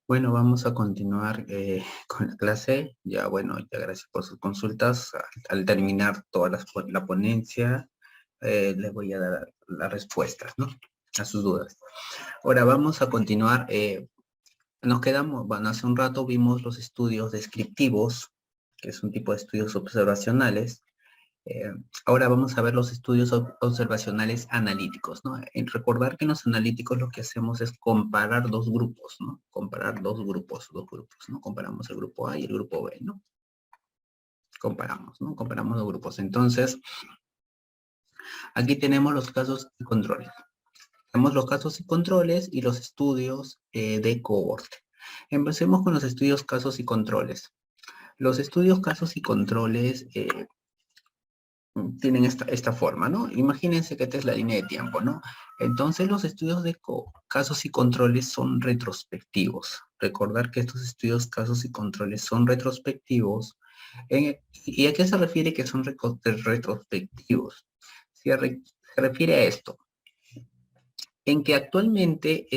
Bueno, vamos a continuar con la clase. Ya, bueno, ya gracias por sus consultas. Al terminar toda la ponencia, les voy a dar las respuestas, ¿no? A sus dudas. Ahora vamos a continuar. Nos quedamos, bueno, hace un rato vimos los estudios descriptivos, que es un tipo de estudios observacionales. Eh, Ahora vamos a ver los estudios observacionales analíticos, ¿no? En recordar que en los analíticos lo que hacemos es comparar dos grupos, ¿no? Comparar dos grupos, ¿no? Comparamos el grupo A y el grupo B, ¿no? Comparamos, ¿no? Comparamos dos grupos. Entonces, aquí tenemos los casos y controles. Tenemos los casos y controles y los estudios de cohorte. Empecemos con los estudios casos y controles. Los estudios casos y controles tienen esta forma, ¿no? Imagínense que esta es la línea de tiempo, ¿no? Entonces los estudios de casos y controles son retrospectivos. Recordar que estos estudios casos y controles son retrospectivos. ¿Y a qué se refiere que son retrospectivos? Se refiere a esto, en que actualmente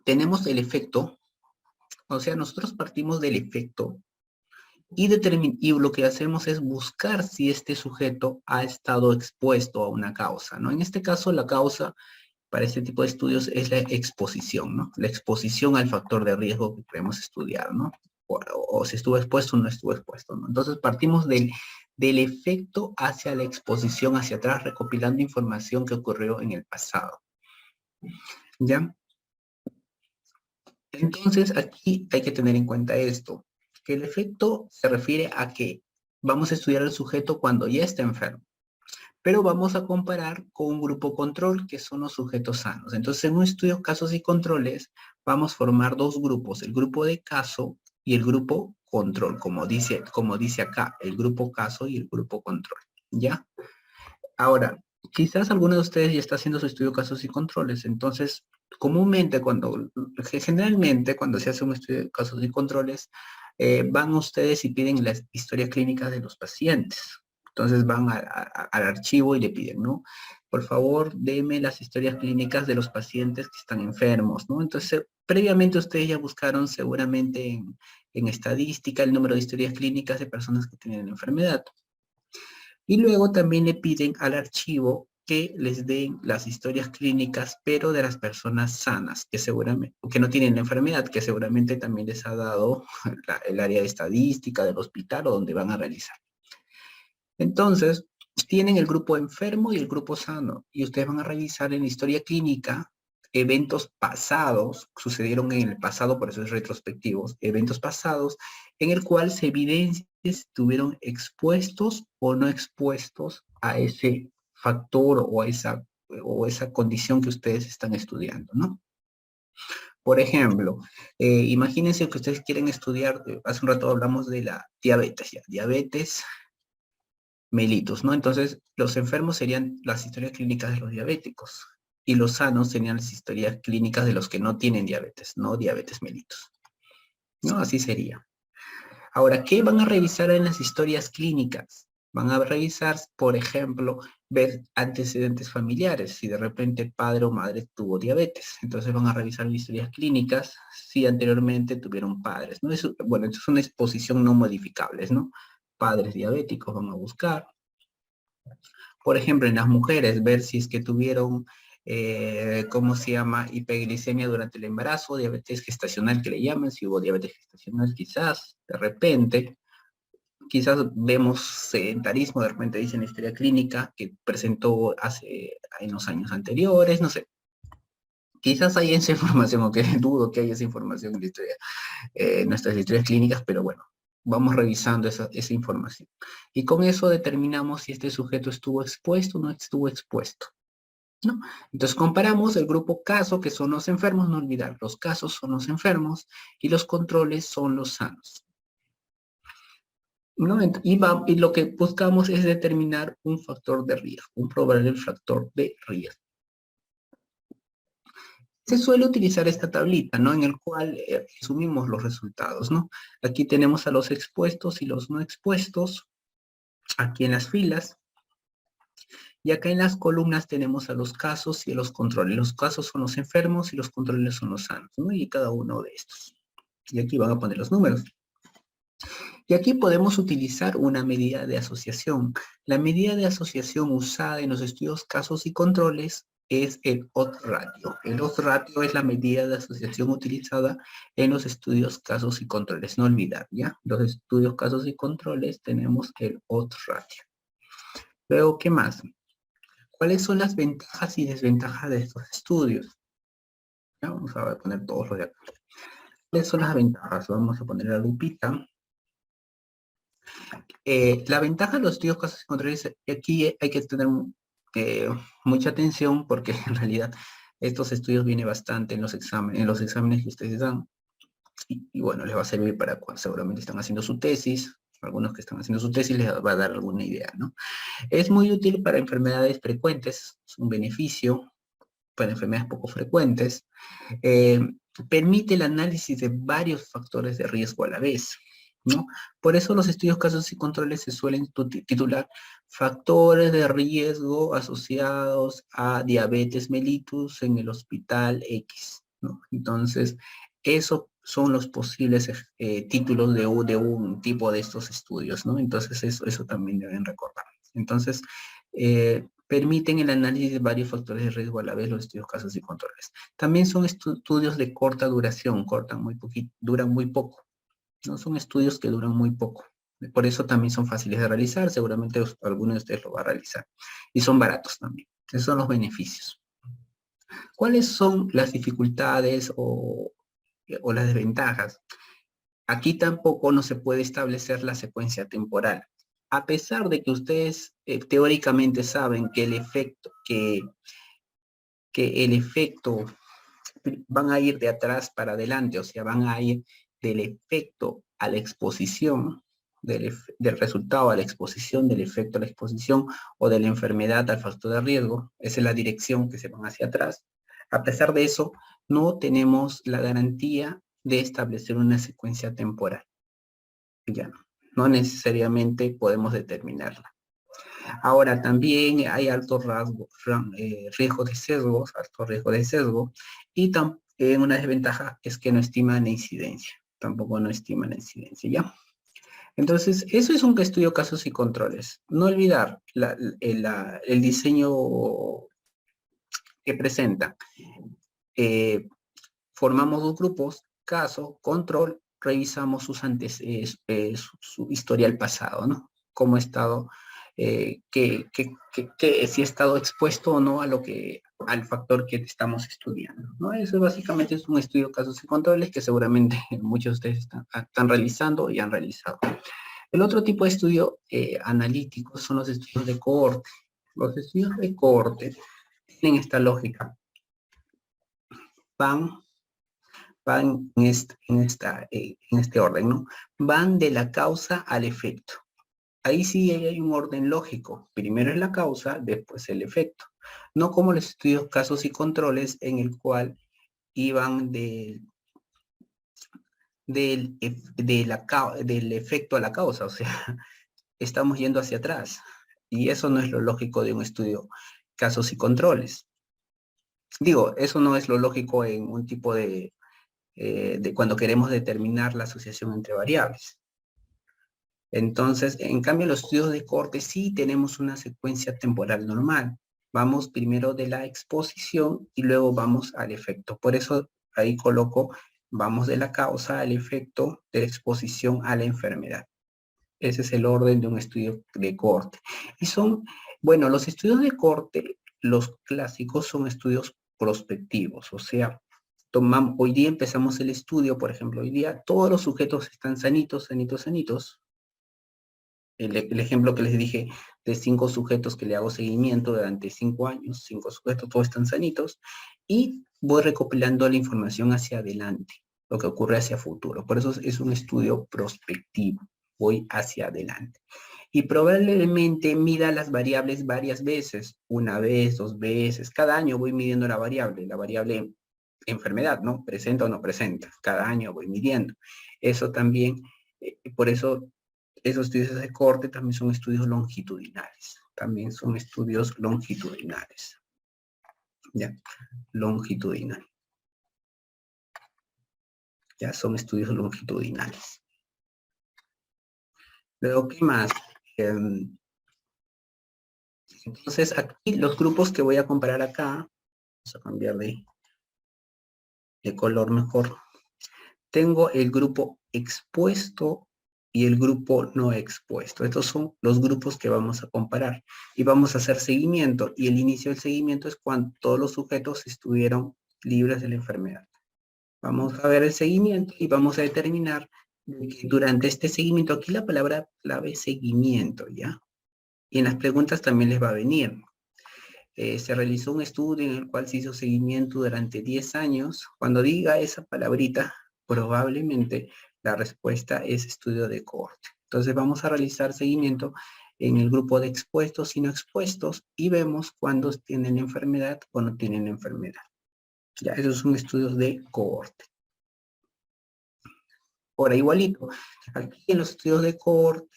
tenemos el efecto, o sea, nosotros partimos del efecto y lo que hacemos es buscar si este sujeto ha estado expuesto a una causa, ¿no? En este caso, la causa para este tipo de estudios es la exposición, ¿no? La exposición al factor de riesgo que queremos estudiar, ¿no? O si estuvo expuesto o no estuvo expuesto, ¿no? Entonces partimos del efecto hacia la exposición hacia atrás, recopilando información que ocurrió en el pasado, ¿ya? Entonces, aquí hay que tener en cuenta esto, que el efecto se refiere a que vamos a estudiar al sujeto cuando ya está enfermo, pero vamos a comparar con un grupo control, que son los sujetos sanos. Entonces, en un estudio casos y controles, vamos a formar dos grupos, el grupo de caso y el grupo control, como dice acá, el grupo caso y el grupo control, ¿ya? Ahora, quizás alguno de ustedes ya está haciendo su estudio de casos y controles, entonces, generalmente cuando se hace un estudio de casos y controles, van ustedes y piden las historias clínicas de los pacientes. Entonces van al archivo y le piden, ¿no? Por favor, deme las historias clínicas de los pacientes que están enfermos, ¿no? Entonces, previamente ustedes ya buscaron seguramente en estadística el número de historias clínicas de personas que tienen la enfermedad. Y luego también le piden al archivo que les den las historias clínicas, pero de las personas sanas, que seguramente, que no tienen la enfermedad, que seguramente también les ha dado el área de estadística del hospital o donde van a realizar. Entonces, tienen el grupo enfermo y el grupo sano, y ustedes van a revisar en la historia clínica eventos pasados, sucedieron en el pasado, por eso es retrospectivos, eventos pasados, en el cual se evidencia si estuvieron expuestos o no expuestos a ese factor o esa condición que ustedes están estudiando, ¿no? Por ejemplo, imagínense que ustedes quieren estudiar, hace un rato hablamos de la diabetes, ya, diabetes mellitus, ¿no? Entonces, los enfermos serían las historias clínicas de los diabéticos y los sanos serían las historias clínicas de los que no tienen diabetes, no diabetes mellitus, ¿no? Así sería. Ahora, ¿qué van a revisar en las historias clínicas? Van a revisar, por ejemplo, ver antecedentes familiares, si de repente padre o madre tuvo diabetes. Entonces van a revisar historias clínicas si anteriormente tuvieron padres, ¿no? Bueno, esto es una exposición no modificables, ¿no? Padres diabéticos van a buscar. Por ejemplo, en las mujeres, ver si es que tuvieron, ¿cómo se llama? Hiperglicemia durante el embarazo, diabetes gestacional que le llaman, si hubo diabetes gestacional quizás, de repente. Quizás vemos sedentarismo, de repente dicen la historia clínica que presentó en los años anteriores, no sé. Quizás hay esa información, o que dudo que haya esa información en la historia, nuestras historias clínicas, pero bueno, vamos revisando esa información. Y con eso determinamos si este sujeto estuvo expuesto o no estuvo expuesto, ¿no? Entonces comparamos el grupo caso, que son los enfermos, no olvidar, los casos son los enfermos y los controles son los sanos, ¿no? Y lo que buscamos es determinar un factor de riesgo, un probable factor de riesgo. Se suele utilizar esta tablita, ¿no? En el cual resumimos los resultados, ¿no? Aquí tenemos a los expuestos y los no expuestos, aquí en las filas, Y acá en las columnas tenemos a los casos y a los controles. Los casos son los enfermos y los controles son los sanos, ¿no? Y cada uno de estos. Y aquí van a poner los números. Y aquí podemos utilizar una medida de asociación. La medida de asociación usada en los estudios casos y controles es el odds ratio. El odds ratio es la medida de asociación utilizada en los estudios casos y controles. No olvidar, ¿ya? Los estudios casos y controles tenemos el odds ratio. Luego, ¿qué más? ¿Cuáles son las ventajas y desventajas de estos estudios? Ya, vamos a poner todos los de acá. ¿Cuáles son las ventajas? Vamos a poner la lupita. La ventaja de los estudios casos y controles, aquí hay que tener mucha atención porque en realidad estos estudios vienen bastante en los exámenes que ustedes dan. Y bueno, les va a servir para cuando seguramente están haciendo su tesis. Algunos que están haciendo su tesis les va a dar alguna idea, ¿no? Es muy útil para enfermedades frecuentes, es un beneficio para enfermedades poco frecuentes. Permite el análisis de varios factores de riesgo a la vez, ¿no? Por eso los estudios casos y controles se suelen titular factores de riesgo asociados a diabetes mellitus en el hospital X, ¿no? Entonces, esos son los posibles títulos de un tipo de estos estudios, ¿no? Entonces, eso también deben recordar. Entonces, permiten el análisis de varios factores de riesgo a la vez los estudios casos y controles. También son estudios de corta duración, duran muy poco. No son estudios que duran muy poco. Por eso también son fáciles de realizar. Seguramente alguno de ustedes lo va a realizar. Y son baratos también. Esos son los beneficios. ¿Cuáles son las dificultades o las desventajas? Aquí tampoco no se puede establecer la secuencia temporal. A pesar de que ustedes teóricamente saben que el efecto van a ir de atrás para adelante, o sea, van a ir del efecto a la exposición, del resultado a la exposición, del efecto a la exposición o de la enfermedad al factor de riesgo. Esa es la dirección que se van hacia atrás. A pesar de eso, no tenemos la garantía de establecer una secuencia temporal. Ya, no necesariamente podemos determinarla. Ahora, también hay riesgo de sesgos, alto riesgo de sesgo, y una desventaja es que no estiman la incidencia, tampoco no estiman la incidencia, ¿ya? Entonces, eso es un estudio casos y controles. No olvidar el diseño que presenta. Formamos dos grupos, caso, control, revisamos su historial pasado, ¿no? Cómo ha estado, si ha estado expuesto o no al factor que estamos estudiando, ¿no? Eso básicamente es un estudio de casos y controles que seguramente muchos de ustedes están realizando y han realizado. El otro tipo de estudio analítico son los estudios de cohorte. Los estudios de cohorte tienen esta lógica. Van en este orden, ¿no? Van de la causa al efecto. Ahí sí hay un orden lógico. Primero es la causa, después el efecto. No como los estudios casos y controles en el cual iban del efecto a la causa. O sea, estamos yendo hacia atrás. Y eso no es lo lógico de un estudio casos y controles. Digo, eso no es lo lógico en un tipo de cuando queremos determinar la asociación entre variables. Entonces, en cambio, los estudios de corte sí tenemos una secuencia temporal normal. Vamos primero de la exposición y luego vamos al efecto. Por eso ahí coloco, vamos de la causa al efecto, de la exposición a la enfermedad. Ese es el orden de un estudio de corte. Y bueno, los estudios de corte, los clásicos son estudios prospectivos, o sea, hoy día empezamos el estudio, por ejemplo, hoy día todos los sujetos están sanitos. El ejemplo que les dije de 5 sujetos que le hago seguimiento durante 5 años, 5 sujetos, todos están sanitos, y voy recopilando la información hacia adelante, lo que ocurre hacia futuro. Por eso es un estudio prospectivo, voy hacia adelante. Y probablemente mida las variables varias veces, una vez, 2 veces, cada año voy midiendo la variable enfermedad, ¿no? Presenta o no presenta, cada año voy midiendo. Eso también, por eso esos estudios de corte también son estudios longitudinales. También son estudios longitudinales. Ya, longitudinal. Ya, son estudios longitudinales. Luego, ¿qué más? Entonces, aquí los grupos que voy a comparar acá, vamos a cambiar de color mejor. Tengo el grupo expuesto y el grupo no expuesto. Estos son los grupos que vamos a comparar. Y vamos a hacer seguimiento. Y el inicio del seguimiento es cuando todos los sujetos estuvieron libres de la enfermedad. Vamos a ver el seguimiento y vamos a determinar que durante este seguimiento, aquí la palabra clave es seguimiento, ¿ya? Y en las preguntas también les va a venir. Se realizó un estudio en el cual se hizo seguimiento durante 10 años. Cuando diga esa palabrita, probablemente la respuesta es estudio de cohorte. Entonces vamos a realizar seguimiento en el grupo de expuestos y no expuestos y vemos cuándo tienen enfermedad o no tienen enfermedad. Ya, esos son estudios de cohorte. Ahora, igualito, aquí en los estudios de cohorte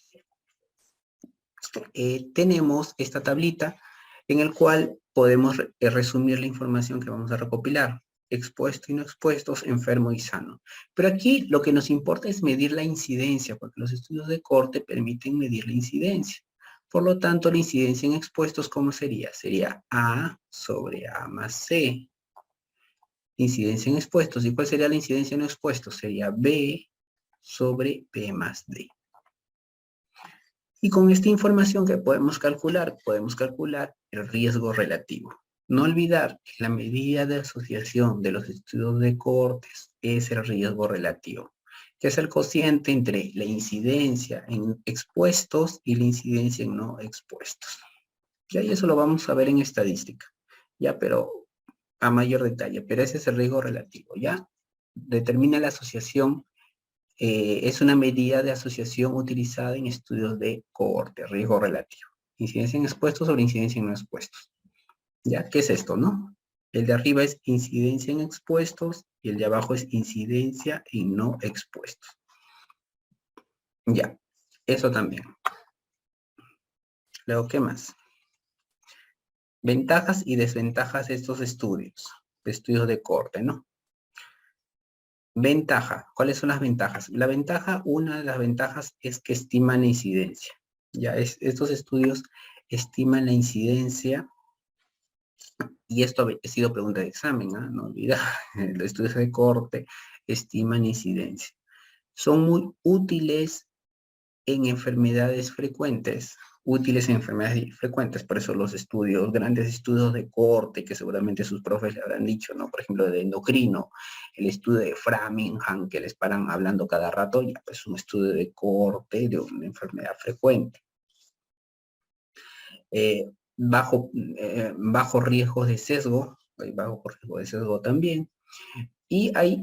tenemos esta tablita en el cual podemos resumir la información que vamos a recopilar. Expuesto y no expuestos, enfermo y sano. Pero aquí lo que nos importa es medir la incidencia, porque los estudios de cohorte permiten medir la incidencia. Por lo tanto, la incidencia en expuestos, ¿cómo sería? Sería A sobre A más C. Incidencia en expuestos. ¿Y cuál sería la incidencia en expuestos? Sería B sobre B más D. Y con esta información que podemos calcular el riesgo relativo. No olvidar que la medida de asociación de los estudios de cohortes es el riesgo relativo, que es el cociente entre la incidencia en expuestos y la incidencia en no expuestos. Ya, y eso lo vamos a ver en estadística, ya, pero a mayor detalle, pero ese es el riesgo relativo, ya. Determina la asociación. Es una medida de asociación utilizada en estudios de cohorte, riesgo relativo. Incidencia en expuestos sobre incidencia en no expuestos. ¿Ya? ¿Qué es esto, no? El de arriba es incidencia en expuestos y el de abajo es incidencia en no expuestos. Ya, eso también. Luego, ¿qué más? Ventajas y desventajas de estos estudios de cohorte, ¿no? Ventaja. ¿Cuáles son las ventajas? La ventaja, una de las ventajas es que estiman la incidencia. Ya, estos estudios estiman la incidencia y esto ha sido pregunta de examen, ¿eh? No olvidar, los estudios de cohorte estiman incidencia. Son muy útiles en enfermedades frecuentes, por eso los estudios, grandes estudios de cohorte, que seguramente sus profes le habrán dicho, ¿no? Por ejemplo, de endocrino, el estudio de Framingham, que les paran hablando cada rato, ya pues un estudio de cohorte de una enfermedad frecuente. Bajo riesgo de sesgo, hay bajo riesgo de sesgo también, y hay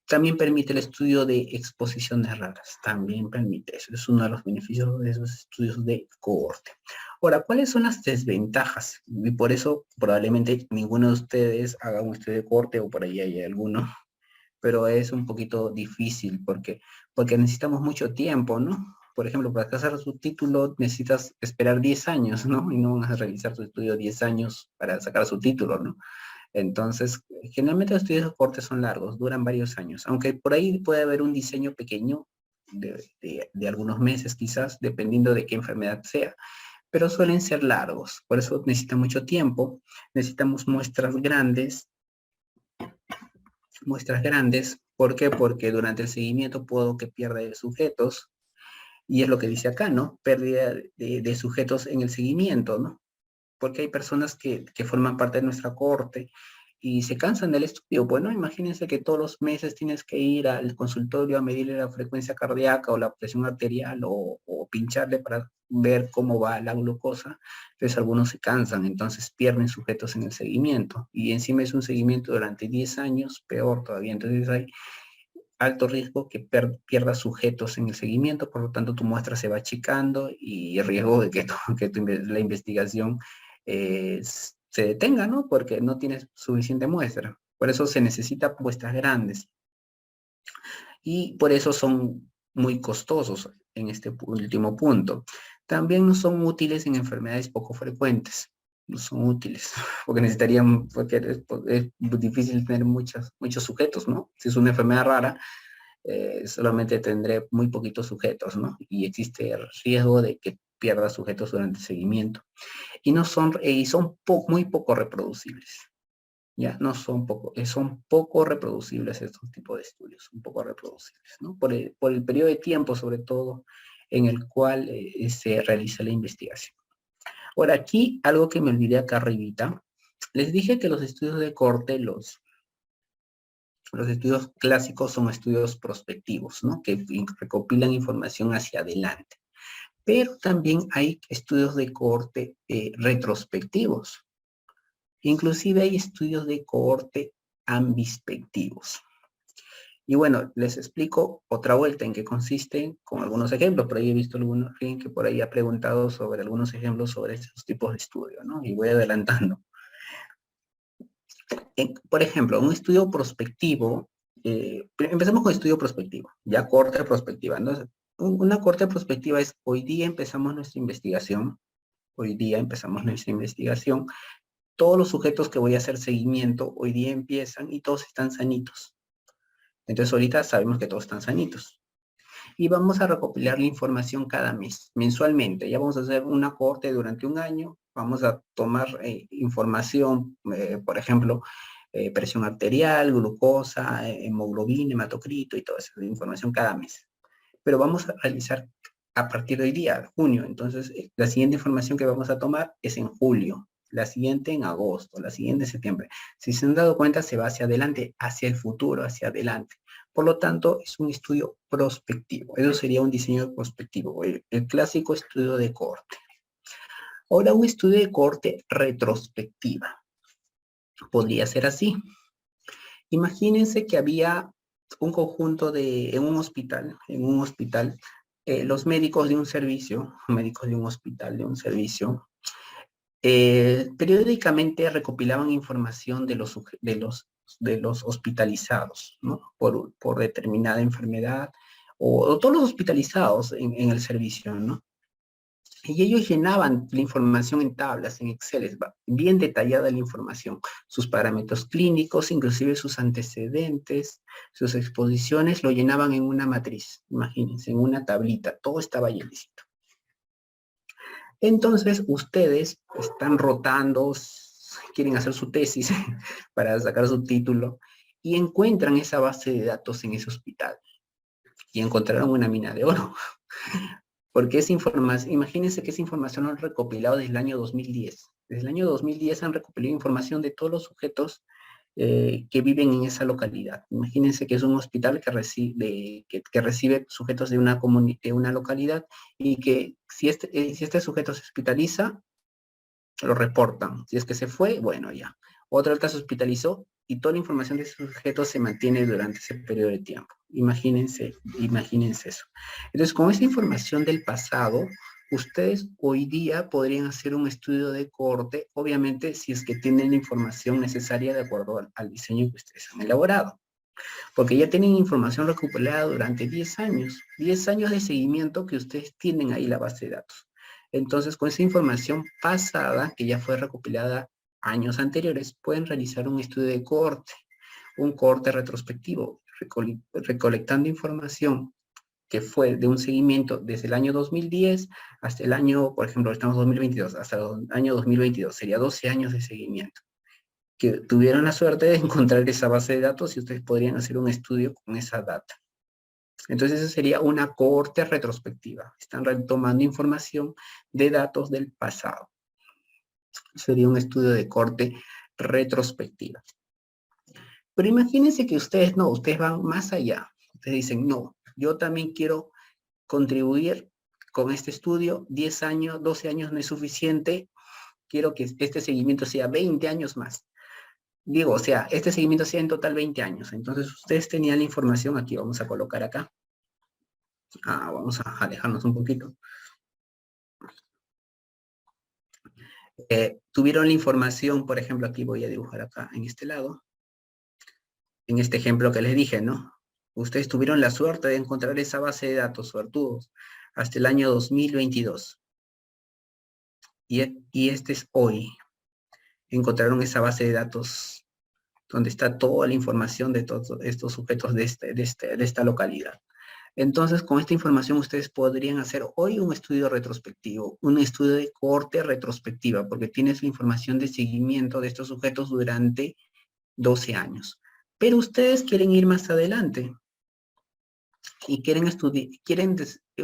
también permite el estudio de exposiciones raras, también permite eso, es uno de los beneficios de esos estudios de cohorte. Ahora, ¿cuáles son las desventajas? Y por eso probablemente ninguno de ustedes haga un estudio de cohorte o por ahí hay alguno, pero es un poquito difícil porque necesitamos mucho tiempo, ¿no? Por ejemplo, para hacer su título necesitas esperar 10 años, ¿no? Y no vas a realizar tu estudio 10 años para sacar su título, ¿no? Entonces, generalmente los estudios de cohorte son largos, duran varios años, aunque por ahí puede haber un diseño pequeño de algunos meses quizás, dependiendo de qué enfermedad sea, pero suelen ser largos, por eso necesita mucho tiempo, necesitamos muestras grandes. ¿Por qué? Porque durante el seguimiento puedo que pierda sujetos, y es lo que dice acá, ¿no? Pérdida de sujetos en el seguimiento, ¿no? Porque hay personas que forman parte de nuestra cohorte y se cansan del estudio. Bueno, imagínense que todos los meses tienes que ir al consultorio a medirle la frecuencia cardíaca o la presión arterial o pincharle para ver cómo va la glucosa. Entonces algunos se cansan, entonces pierden sujetos en el seguimiento. Y encima es un seguimiento durante 10 años, peor todavía. Entonces hay alto riesgo que pierda sujetos en el seguimiento, por lo tanto tu muestra se va achicando y el riesgo de que la investigación se detenga, ¿no? Porque no tienes suficiente muestra. Por eso se necesitan muestras grandes. Y por eso son muy costosos en este último punto. También no son útiles en enfermedades poco frecuentes. No son útiles, porque necesitarían, porque es difícil tener muchos sujetos, ¿no? Si es una enfermedad rara, solamente tendré muy poquitos sujetos, ¿no? Y existe el riesgo de que pierda sujetos durante el seguimiento. Y no son, y son muy poco reproducibles. Ya son poco reproducibles estos tipos de estudios, un poco reproducibles, ¿no? Por el periodo de tiempo, sobre todo, en el cual se realiza la investigación. Ahora, aquí, algo que me olvidé acá arribita, les dije que los estudios de corte, los estudios clásicos son estudios prospectivos, ¿no? Que recopilan información hacia adelante. Pero también hay estudios de corte retrospectivos. Inclusive hay estudios de cohorte ambispectivos. Y bueno, les explico otra vuelta en qué consisten con algunos ejemplos. Por ahí he visto alguien que por ahí ha preguntado sobre algunos ejemplos sobre estos tipos de estudios, ¿no? Y voy adelantando. Por ejemplo, un estudio prospectivo, empezamos con estudio prospectivo, ya corte prospectiva. Entonces, una corte prospectiva es, hoy día empezamos nuestra investigación, todos los sujetos que voy a hacer seguimiento hoy día empiezan y todos están sanitos. Entonces ahorita sabemos que todos están sanitos. Y vamos a recopilar la información cada mes, mensualmente. Ya vamos a hacer una cohorte durante un año. Vamos a tomar información, por ejemplo, presión arterial, glucosa, hemoglobina, hematocrito y toda esa información cada mes. Pero vamos a realizar a partir de hoy día, junio. Entonces, la siguiente información que vamos a tomar es en julio, la siguiente en agosto, la siguiente en septiembre. Si se han dado cuenta, se va hacia adelante, hacia el futuro, hacia adelante. Por lo tanto, es un estudio prospectivo. Eso sería un diseño prospectivo, el clásico estudio de cohorte. Ahora, un estudio de cohorte retrospectiva. Podría ser así. Imagínense que había un conjunto en un hospital, los médicos de un servicio, médicos de un hospital, de un servicio, periódicamente recopilaban información de los hospitalizados, ¿no? Por determinada enfermedad, o todos los hospitalizados en el servicio, ¿no? Y ellos llenaban la información en tablas, en Excel, bien detallada la información, sus parámetros clínicos, inclusive sus antecedentes, sus exposiciones, lo llenaban en una matriz, imagínense, en una tablita, todo estaba allí listo. Entonces, ustedes están rotando, quieren hacer su tesis para sacar su título, y encuentran esa base de datos en ese hospital. Y encontraron una mina de oro. Porque esa información, imagínense que esa información la han recopilado desde el año 2010. Desde el año 2010 han recopilado información de todos los sujetos que viven en esa localidad. Imagínense que es un hospital que recibe sujetos de una localidad y que si este sujeto se hospitaliza, lo reportan. Si es que se fue, bueno, ya. Otra vez se hospitalizó y toda la información de ese sujeto se mantiene durante ese periodo de tiempo. Imagínense eso. Entonces, con esa información del pasado, ustedes hoy día podrían hacer un estudio de cohorte, obviamente, si es que tienen la información necesaria de acuerdo al diseño que ustedes han elaborado. Porque ya tienen información recuperada durante 10 años. 10 años de seguimiento que ustedes tienen ahí la base de datos. Entonces, con esa información pasada, que ya fue recopilada años anteriores, pueden realizar un estudio de cohorte, un cohorte retrospectivo, recolectando información que fue de un seguimiento desde el año 2010 hasta el año, por ejemplo, estamos en 2022, hasta el año 2022, sería 12 años de seguimiento, que tuvieron la suerte de encontrar esa base de datos y ustedes podrían hacer un estudio con esa data. Entonces, eso sería una cohorte retrospectiva. Están retomando información de datos del pasado. Sería un estudio de cohorte retrospectiva. Pero imagínense que ustedes van más allá. Ustedes dicen, no, yo también quiero contribuir con este estudio. 10 años, 12 años no es suficiente. Quiero que este seguimiento sea 20 años más. Digo, o sea, este seguimiento sea en total 20 años. Entonces, ustedes tenían la información, aquí vamos a colocar acá. Vamos a alejarnos un poquito. Tuvieron la información, por ejemplo, aquí voy a dibujar acá en este lado. En este ejemplo que les dije, ¿no? Ustedes tuvieron la suerte de encontrar esa base de datos, suertudos, hasta el año 2022. y este es hoy. Encontraron esa base de datos donde está toda la información de todos estos sujetos de esta localidad. Entonces, con esta información ustedes podrían hacer hoy un estudio retrospectivo, un estudio de corte retrospectiva, porque tienes la información de seguimiento de estos sujetos durante 12 años. Pero ustedes quieren ir más adelante y quieren estudiar,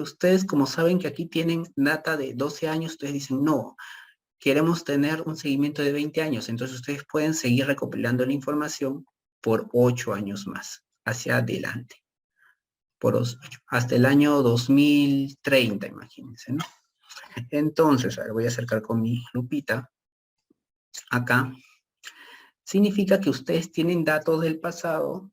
ustedes como saben que aquí tienen data de 12 años, ustedes dicen, no, queremos tener un seguimiento de 20 años, entonces ustedes pueden seguir recopilando la información por 8 años más, hacia adelante, hasta el año 2030, imagínense, ¿no? Entonces, a ver, voy a acercar con mi lupita, acá, significa que ustedes tienen datos del pasado,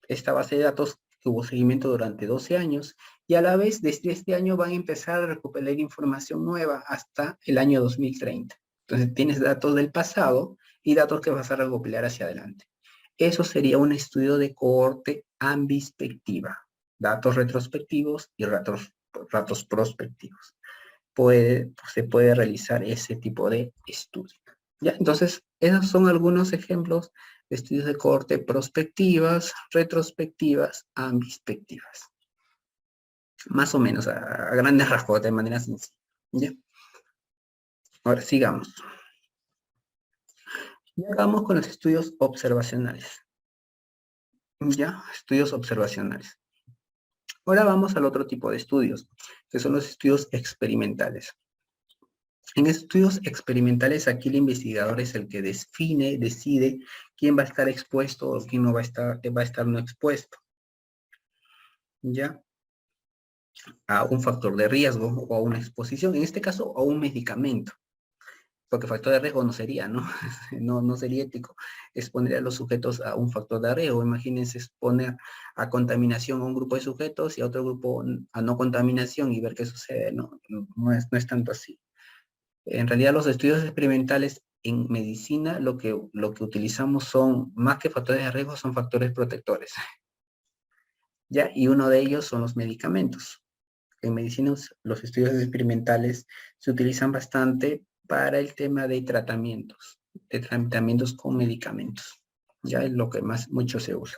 esta base de datos que hubo seguimiento durante 12 años, y a la vez desde este año van a empezar a recuperar información nueva hasta el año 2030. Entonces tienes datos del pasado y datos que vas a recopilar hacia adelante. Eso sería un estudio de cohorte ambispectiva. Datos retrospectivos y datos prospectivos. Se puede realizar ese tipo de estudio. ¿Ya? Entonces, esos son algunos ejemplos de estudios de cohorte prospectivas, retrospectivas, ambispectivas. Más o menos, a grandes rasgos, de manera sencilla. ¿Ya? Ahora sigamos. Y vamos con los estudios observacionales. ¿Ya? Estudios observacionales. Ahora vamos al otro tipo de estudios, que son los estudios experimentales. En estudios experimentales, aquí el investigador es el que decide quién va a estar expuesto o quién no va a estar no expuesto. ¿Ya? A un factor de riesgo o a una exposición, en este caso a un medicamento. Porque factor de riesgo no sería, ¿no? No sería ético exponer a los sujetos a un factor de riesgo. Imagínense exponer a contaminación a un grupo de sujetos y a otro grupo a no contaminación y ver qué sucede, ¿no? No es tanto así. En realidad los estudios experimentales en medicina lo que utilizamos son, más que factores de riesgo, son factores protectores. ¿Ya? Y uno de ellos son los medicamentos. En medicina los estudios experimentales se utilizan bastante para el tema de tratamientos con medicamentos. Ya es lo que mucho se usa.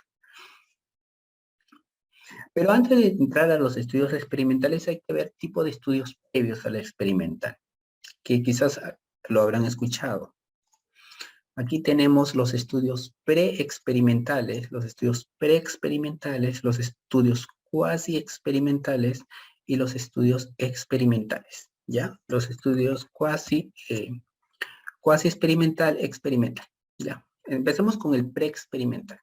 Pero antes de entrar a los estudios experimentales hay que ver tipo de estudios previos al experimental, que quizás lo habrán escuchado. Aquí tenemos los estudios preexperimentales, los estudios preexperimentales, los estudios cuasi experimentales y los estudios experimentales, ¿ya? Los estudios cuasi experimental, ¿ya? Empecemos con el preexperimental.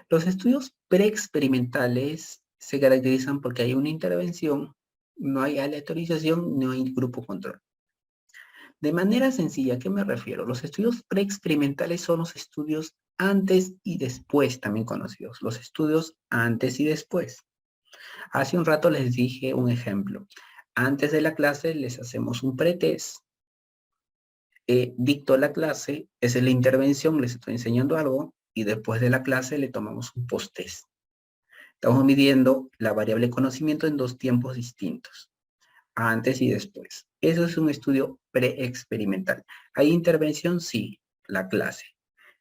Los estudios preexperimentales se caracterizan porque hay una intervención, no hay aleatorización, no hay grupo control. De manera sencilla, ¿a qué me refiero? Los estudios preexperimentales son los estudios antes y después, también conocidos. Los estudios antes y después. Hace un rato les dije un ejemplo. Antes de la clase les hacemos un pretest. Dicto la clase, esa es la intervención, les estoy enseñando algo, y después de la clase le tomamos un post-test. Estamos midiendo la variable conocimiento en dos tiempos distintos. Antes y después. Eso es un estudio preexperimental. ¿Hay intervención? Sí, la clase.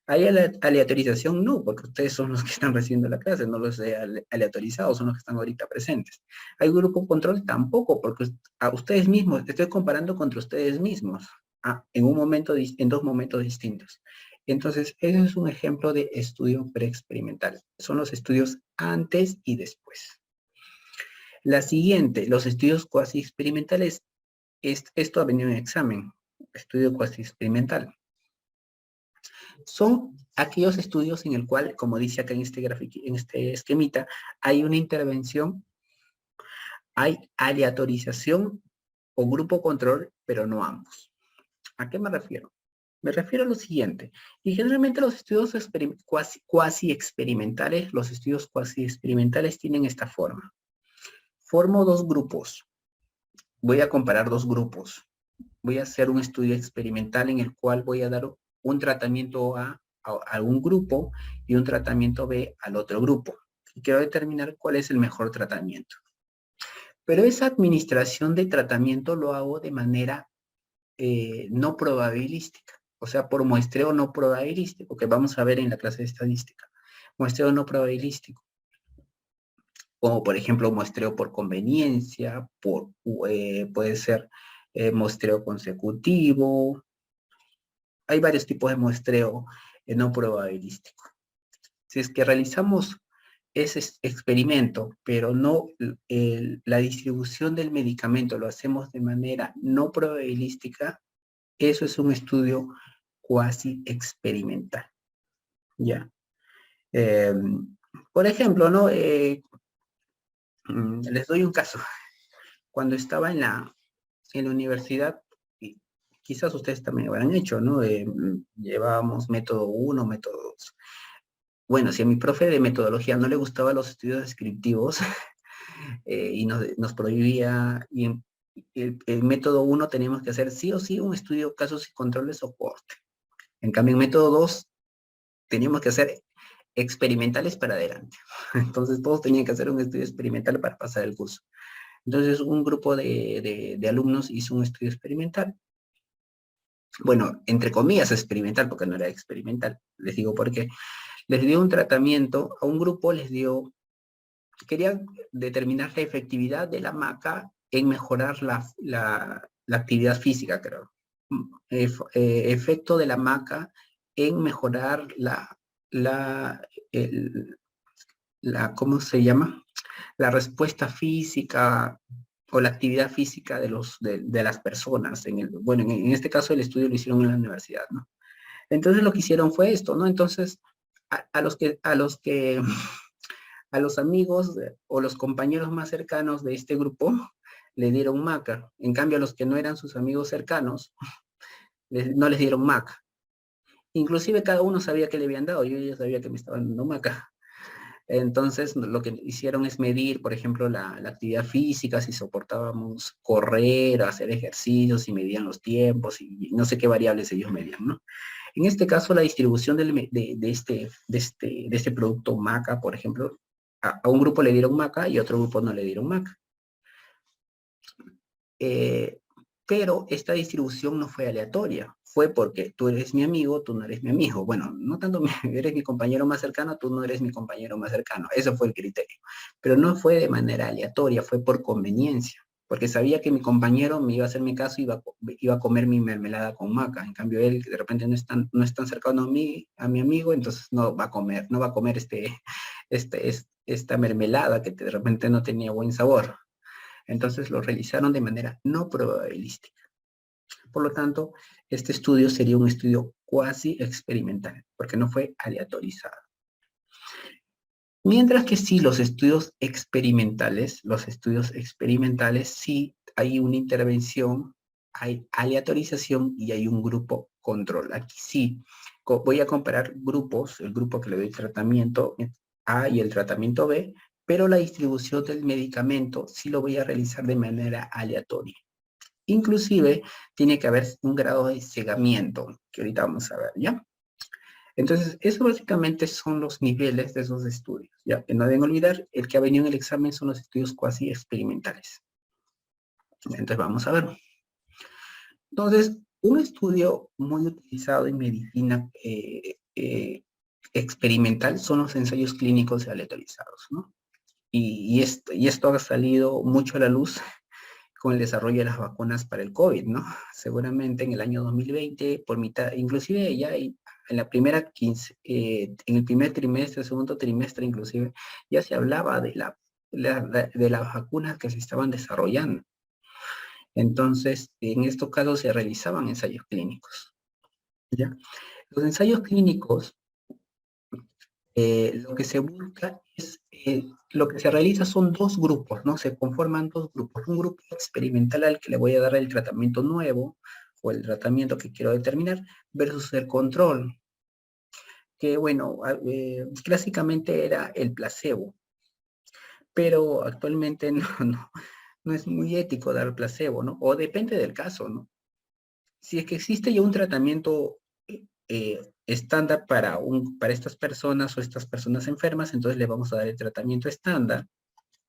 ¿Hay aleatorización? No, porque ustedes son los que están recibiendo la clase, no los he aleatorizado, son los que están ahorita presentes. ¿Hay grupo control? Tampoco, porque a ustedes mismos, estoy comparando contra ustedes mismos, en dos momentos distintos. Entonces, ese es un ejemplo de estudio preexperimental. Son los estudios antes y después. La siguiente, los estudios cuasi experimentales. Esto ha venido en examen, estudio cuasi experimental. Son aquellos estudios en el cual, como dice acá en este gráfico, en este esquemita, hay una intervención, hay aleatorización o grupo control, pero no ambos. ¿A qué me refiero? Me refiero a lo siguiente, y generalmente los estudios cuasi experimentales, los estudios cuasi experimentales tienen esta forma. Formo dos grupos. Voy a comparar dos grupos. Voy a hacer un estudio experimental en el cual voy a dar un tratamiento A a un grupo y un tratamiento B al otro grupo. Y quiero determinar cuál es el mejor tratamiento. Pero esa administración de tratamiento lo hago de manera no probabilística, o sea, por muestreo no probabilístico, que vamos a ver en la clase de estadística. Muestreo no probabilístico, como por ejemplo muestreo por conveniencia, puede ser muestreo consecutivo. Hay varios tipos de muestreo no probabilístico. Si es que realizamos ese experimento, pero no la distribución del medicamento lo hacemos de manera no probabilística, eso es un estudio cuasi experimental. ¿Ya? Por ejemplo, ¿no? Les doy un caso. Cuando estaba en la universidad, y quizás ustedes también lo habrán hecho, ¿no? Llevábamos método 1, método 2. Bueno, si a mi profe de metodología no le gustaban los estudios descriptivos y nos prohibía, y en el método 1 teníamos que hacer sí o sí un estudio casos y controles soporte. En cambio, en método 2 teníamos que hacer experimentales para adelante. Entonces todos tenían que hacer un estudio experimental para pasar el curso. Entonces un grupo de alumnos hizo un estudio experimental. Bueno, entre comillas experimental, porque no era experimental. Les digo por qué. Les dio un tratamiento, a un grupo les dio, querían determinar la efectividad de la maca en mejorar la actividad física, creo. Efecto de la maca en mejorar ¿cómo se llama? La respuesta física o la actividad física de las personas. Bueno, en este caso el estudio lo hicieron en la universidad, ¿no? Entonces lo que hicieron fue esto, ¿no? Entonces, a los amigos o los compañeros más cercanos de este grupo le dieron maca. En cambio, a los que no eran sus amigos cercanos, no les dieron maca. Inclusive cada uno sabía que le habían dado, yo ya sabía que me estaban dando maca. Entonces, lo que hicieron es medir, por ejemplo, la actividad física, si soportábamos correr, hacer ejercicios, si medían los tiempos, y no sé qué variables ellos medían, ¿no? En este caso, la distribución de este producto maca, por ejemplo, a un grupo le dieron maca y a otro grupo no le dieron maca. Pero esta distribución no fue aleatoria, fue porque tú eres mi amigo, tú no eres mi amigo. Bueno, no tanto eres mi compañero más cercano, tú no eres mi compañero más cercano. Eso fue el criterio. Pero no fue de manera aleatoria, fue por conveniencia. Porque sabía que mi compañero me iba a hacer mi caso y iba a comer mi mermelada con maca. En cambio, él de repente no es tan cercano a mi amigo, entonces no va a comer esta mermelada que de repente no tenía buen sabor. Entonces lo realizaron de manera no probabilística. Por lo tanto, este estudio sería un estudio cuasi experimental, porque no fue aleatorizado. Mientras que sí, los estudios experimentales sí hay una intervención, hay aleatorización y hay un grupo control. Aquí sí, voy a comparar grupos, el grupo que le doy tratamiento A y el tratamiento B, pero la distribución del medicamento sí lo voy a realizar de manera aleatoria. Inclusive tiene que haber un grado de cegamiento, que ahorita vamos a ver, ¿ya? Entonces, eso básicamente son los niveles de esos estudios, ¿ya? Que no deben olvidar, el que ha venido en el examen son los estudios cuasi experimentales. Entonces, vamos a ver. Entonces, un estudio muy utilizado en medicina experimental son los ensayos clínicos aleatorizados, ¿no? Y esto ha salido mucho a la luz con el desarrollo de las vacunas para el COVID, ¿no? Seguramente en el año 2020, por mitad, inclusive ya en la primera 15, en el primer trimestre, segundo trimestre inclusive, ya se hablaba de las vacunas que se estaban desarrollando. Entonces, en estos casos se realizaban ensayos clínicos, ¿ya? Los ensayos clínicos, lo que se busca es, lo que se realiza son dos grupos, ¿no? Se conforman dos grupos. Un grupo experimental al que le voy a dar el tratamiento nuevo o el tratamiento que quiero determinar versus el control, que bueno, clásicamente era el placebo, pero actualmente no es muy ético dar placebo, ¿no? O depende del caso, ¿no? Si es que existe ya un tratamiento estándar para estas personas o estas personas enfermas, entonces le vamos a dar el tratamiento estándar,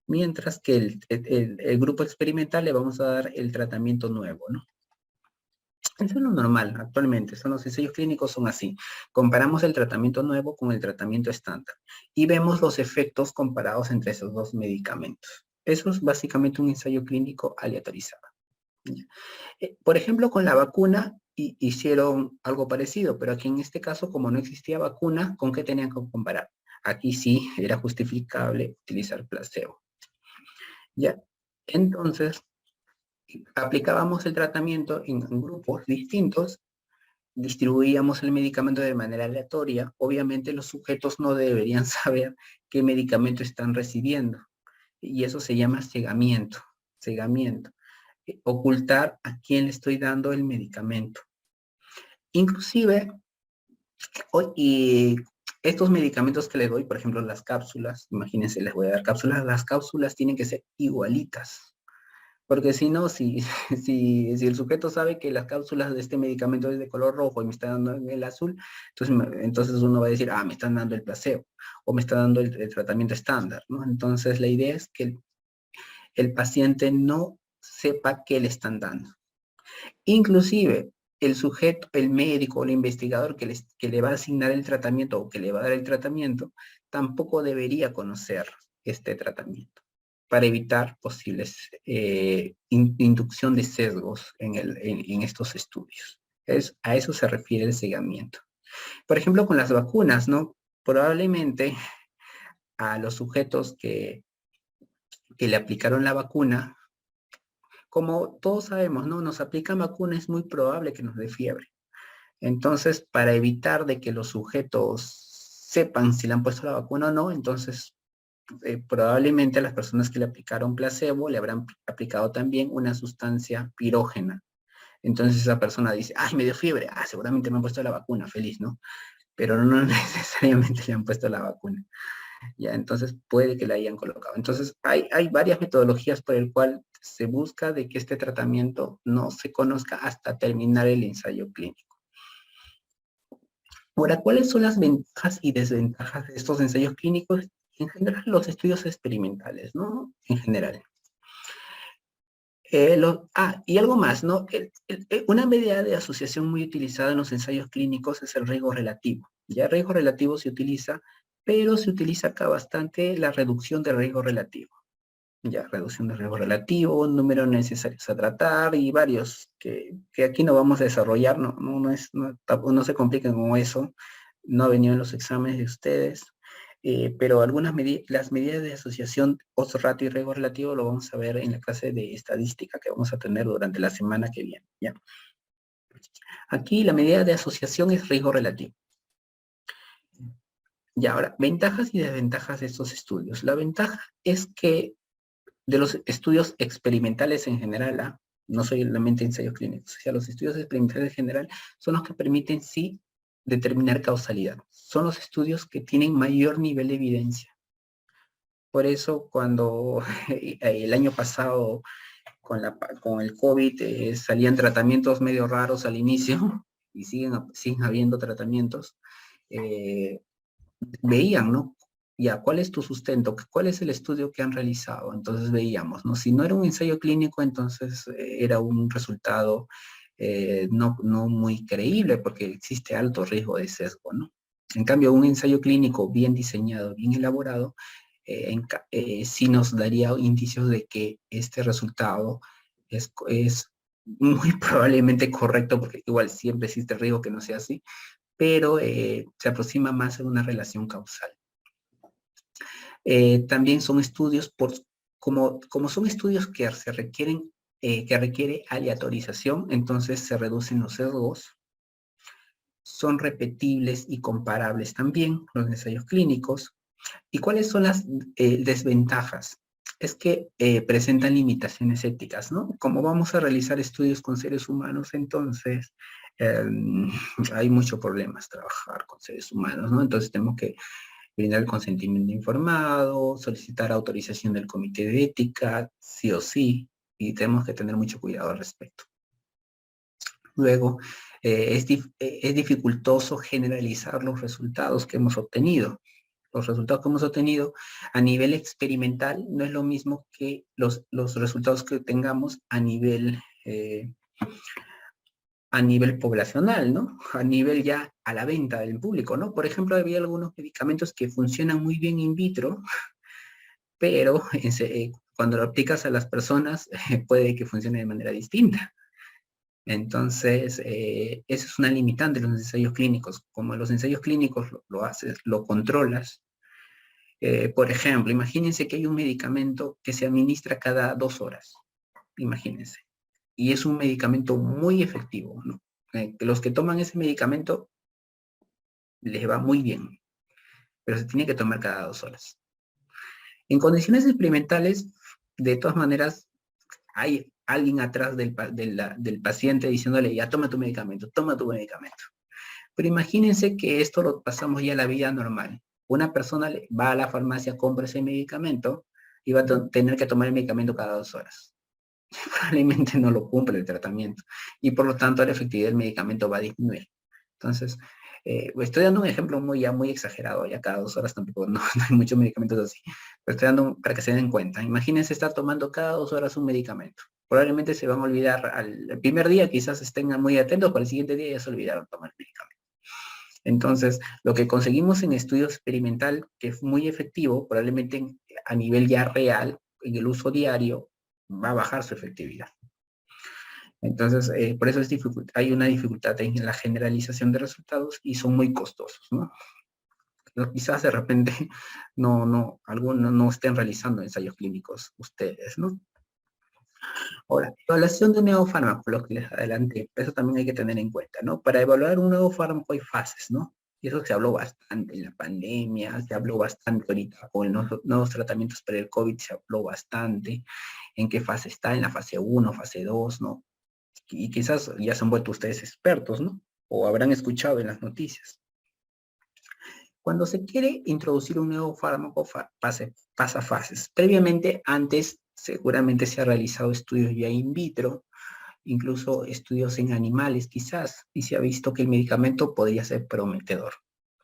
mientras que el grupo experimental le vamos a dar el tratamiento nuevo, ¿no? Eso es lo normal actualmente, son los ensayos clínicos son así. Comparamos el tratamiento nuevo con el tratamiento estándar y vemos los efectos comparados entre esos dos medicamentos. Eso es básicamente un ensayo clínico aleatorizado. Por ejemplo, con la vacuna hicieron algo parecido, pero aquí en este caso, como no existía vacuna, ¿con qué tenían que comparar? Aquí sí era justificable utilizar placebo. ¿Ya? Entonces, aplicábamos el tratamiento en grupos distintos, distribuíamos el medicamento de manera aleatoria. Obviamente los sujetos no deberían saber qué medicamento están recibiendo. Y eso se llama cegamiento. Cegamiento. Ocultar a quién le estoy dando el medicamento. Inclusive, y estos medicamentos que les doy, por ejemplo, las cápsulas, imagínense, les voy a dar cápsulas, las cápsulas tienen que ser igualitas. Porque si no, si el sujeto sabe que las cápsulas de este medicamento es de color rojo y me está dando en el azul, entonces uno va a decir, me están dando el placebo o me está dando el tratamiento estándar, ¿no? Entonces la idea es que el paciente no sepa qué le están dando. Inclusive, el sujeto, el médico o el investigador que le va a asignar el tratamiento o que le va a dar el tratamiento, tampoco debería conocer este tratamiento para evitar posibles inducción de sesgos en estos estudios. A eso se refiere el cegamiento. Por ejemplo, con las vacunas, ¿no? Probablemente a los sujetos que le aplicaron la vacuna, como todos sabemos, ¿no? Nos aplican vacuna, es muy probable que nos dé fiebre. Entonces, para evitar de que los sujetos sepan si le han puesto la vacuna o no, entonces probablemente a las personas que le aplicaron placebo le habrán aplicado también una sustancia pirógena. Entonces esa persona dice, me dio fiebre, seguramente me han puesto la vacuna, feliz, ¿no? Pero no necesariamente le han puesto la vacuna. Ya, entonces puede que la hayan colocado. Entonces hay varias metodologías por el cual se busca de que este tratamiento no se conozca hasta terminar el ensayo clínico. Ahora, ¿cuáles son las ventajas y desventajas de estos ensayos clínicos? En general, los estudios experimentales, ¿no? En general. Y algo más, ¿no? Una medida de asociación muy utilizada en los ensayos clínicos es el riesgo relativo. Ya el riesgo relativo se utiliza, pero se utiliza acá bastante la reducción de riesgo relativo. Ya, reducción de riesgo relativo, número necesarios a tratar y varios que aquí no vamos a desarrollar, no se compliquen con eso, no ha venido en los exámenes de ustedes, pero las medidas de asociación odds ratio y riesgo relativo lo vamos a ver en la clase de estadística que vamos a tener durante la semana que viene, ¿ya? Aquí la medida de asociación es riesgo relativo. Y ahora, ventajas y desventajas de estos estudios. La ventaja es que de los estudios experimentales en general, no solamente ensayos clínicos, o sea, los estudios experimentales en general son los que permiten sí determinar causalidad. Son los estudios que tienen mayor nivel de evidencia. Por eso cuando el año pasado con el COVID salían tratamientos medio raros al inicio y siguen habiendo tratamientos, veían, ¿no? Ya, ¿cuál es tu sustento? ¿Cuál es el estudio que han realizado? Entonces veíamos, ¿no? Si no era un ensayo clínico, entonces era un resultado no muy creíble porque existe alto riesgo de sesgo, ¿no? En cambio, un ensayo clínico bien diseñado, bien elaborado, sí nos daría indicios de que este resultado es muy probablemente correcto, porque igual siempre existe riesgo que no sea así, pero se aproxima más a una relación causal. También son estudios, como son estudios que se requieren, que requiere aleatorización, entonces se reducen los sesgos, son repetibles y comparables también los ensayos clínicos. ¿Y cuáles son las desventajas? Es que presentan limitaciones éticas, ¿no? Como vamos a realizar estudios con seres humanos, entonces hay muchos problemas trabajar con seres humanos, ¿no? Entonces tenemos que brindar el consentimiento informado, solicitar autorización del comité de ética, sí o sí, y tenemos que tener mucho cuidado al respecto. Luego, es dificultoso generalizar los resultados que hemos obtenido. Los resultados que hemos obtenido a nivel experimental no es lo mismo que los resultados que tengamos a nivel a nivel poblacional, ¿no? A nivel ya a la venta del público, ¿no? Por ejemplo, había algunos medicamentos que funcionan muy bien in vitro, pero cuando lo aplicas a las personas puede que funcione de manera distinta. Entonces, eso es una limitante de los ensayos clínicos. Como los ensayos clínicos lo haces, lo controlas. Por ejemplo, imagínense que hay un medicamento que se administra cada 2 horas. Imagínense. Y es un medicamento muy efectivo, ¿no? Que los que toman ese medicamento les va muy bien, pero se tiene que tomar cada 2 horas. En condiciones experimentales, de todas maneras, hay alguien atrás del paciente diciéndole, ya toma tu medicamento, toma tu medicamento. Pero imagínense que esto lo pasamos ya a la vida normal. Una persona va a la farmacia, compra ese medicamento y va a tener que tomar el medicamento cada 2 horas. Probablemente no lo cumple el tratamiento y por lo tanto la efectividad del medicamento va a disminuir. Entonces, estoy dando un ejemplo muy exagerado, ya cada 2 horas tampoco, no hay muchos medicamentos así, pero estoy dando para que se den cuenta. Imagínense estar tomando cada 2 horas un medicamento. Probablemente se van a olvidar al primer día, quizás estén muy atentos, para el siguiente día ya se olvidaron tomar el medicamento. Entonces, lo que conseguimos en estudio experimental, que es muy efectivo, probablemente a nivel ya real, en el uso diario, va a bajar su efectividad. Entonces, por eso hay una dificultad en la generalización de resultados y son muy costosos, ¿no? Pero quizás de repente algunos no estén realizando ensayos clínicos ustedes, ¿no? Ahora, evaluación de un nuevo fármaco, lo que les adelanté, eso también hay que tener en cuenta, ¿no? Para evaluar un nuevo fármaco hay fases, ¿no? Y eso se habló bastante en la pandemia, se habló bastante ahorita con los nuevos tratamientos para el COVID, se habló bastante en qué fase está, en la fase 1, fase 2, ¿no? Y quizás ya se han vuelto ustedes expertos, ¿no? O habrán escuchado en las noticias. Cuando se quiere introducir un nuevo fármaco, pasa fases. Previamente, antes, seguramente se ha realizado estudios ya in vitro, incluso estudios en animales quizás, y se ha visto que el medicamento podría ser prometedor.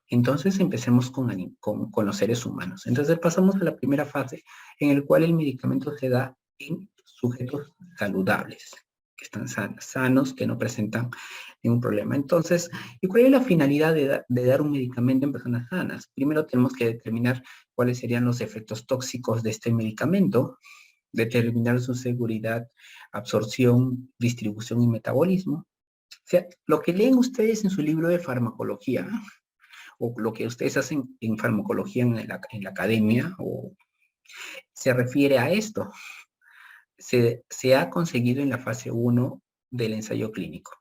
Entonces empecemos con los seres humanos. Entonces pasamos a la primera fase en la cual el medicamento se da en sujetos saludables, que están sanos, que no presentan ningún problema. Entonces, ¿y cuál es la finalidad de dar un medicamento en personas sanas? Primero tenemos que determinar cuáles serían los efectos tóxicos de este medicamento, determinar su seguridad, absorción, distribución y metabolismo. O sea, lo que leen ustedes en su libro de farmacología, o lo que ustedes hacen en farmacología en la academia, o se refiere a esto. Se ha conseguido en la fase 1 del ensayo clínico.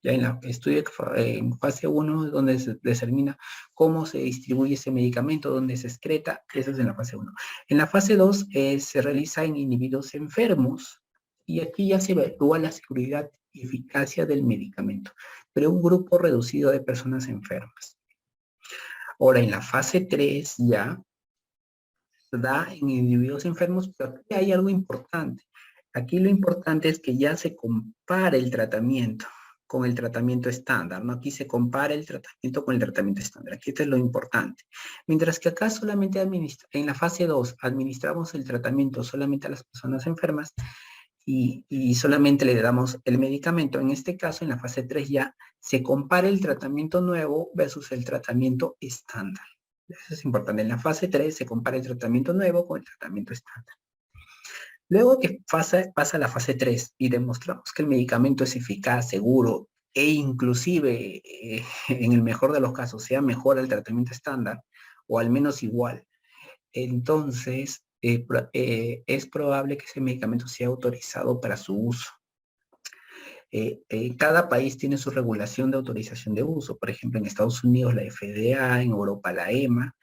Ya en el estudio en fase 1, donde se determina cómo se distribuye ese medicamento, dónde se excreta, eso es en la fase 1. En la fase 2 se realiza en individuos enfermos y aquí ya se evalúa la seguridad y eficacia del medicamento, pero un grupo reducido de personas enfermas. Ahora, en la fase 3 ya se da en individuos enfermos, pero aquí hay algo importante. Aquí lo importante es que ya se compara el tratamiento con el tratamiento estándar, ¿no? Aquí se compara el tratamiento con el tratamiento estándar. Aquí esto es lo importante. Mientras que acá solamente en la fase 2 administramos el tratamiento solamente a las personas enfermas y solamente le damos el medicamento. En este caso, en la fase 3 ya se compara el tratamiento nuevo versus el tratamiento estándar. Eso es importante. En la fase 3 se compara el tratamiento nuevo con el tratamiento estándar. Luego que pasa a la fase 3 y demostramos que el medicamento es eficaz, seguro e inclusive en el mejor de los casos sea mejor al tratamiento estándar o al menos igual, entonces es probable que ese medicamento sea autorizado para su uso. Cada país tiene su regulación de autorización de uso. Por ejemplo, en Estados Unidos la FDA, en Europa la EMA,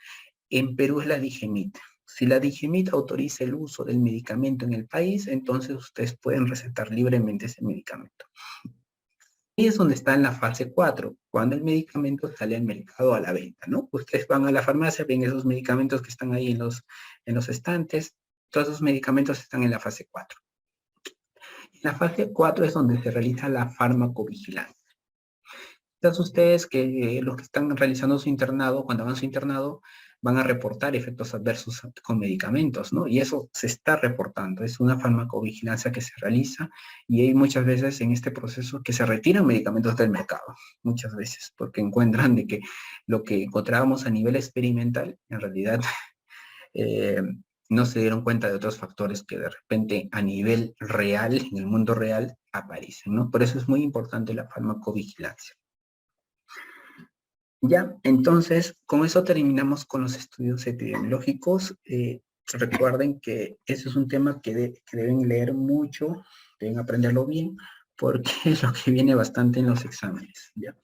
en Perú es la DIGEMIT. Si la DIGEMIT autoriza el uso del medicamento en el país, entonces ustedes pueden recetar libremente ese medicamento. Y es donde está en la fase 4, cuando el medicamento sale al mercado a la venta, ¿no? Ustedes van a la farmacia, ven esos medicamentos que están ahí en los estantes, todos esos medicamentos están en la fase 4. En la fase 4 es donde se realiza la farmacovigilancia. Entonces ustedes los que están realizando su internado, cuando hagan su internado, van a reportar efectos adversos con medicamentos, ¿no? Y eso se está reportando, es una farmacovigilancia que se realiza y hay muchas veces en este proceso que se retiran medicamentos del mercado, muchas veces, porque encuentran de que lo que encontrábamos a nivel experimental, en realidad, eh, no se dieron cuenta de otros factores que de repente a nivel real, en el mundo real, aparecen, ¿no? Por eso es muy importante la farmacovigilancia. Ya, entonces, con eso terminamos con los estudios epidemiológicos. Recuerden que eso es un tema que deben leer mucho, deben aprenderlo bien, porque es lo que viene bastante en los exámenes, ¿ya?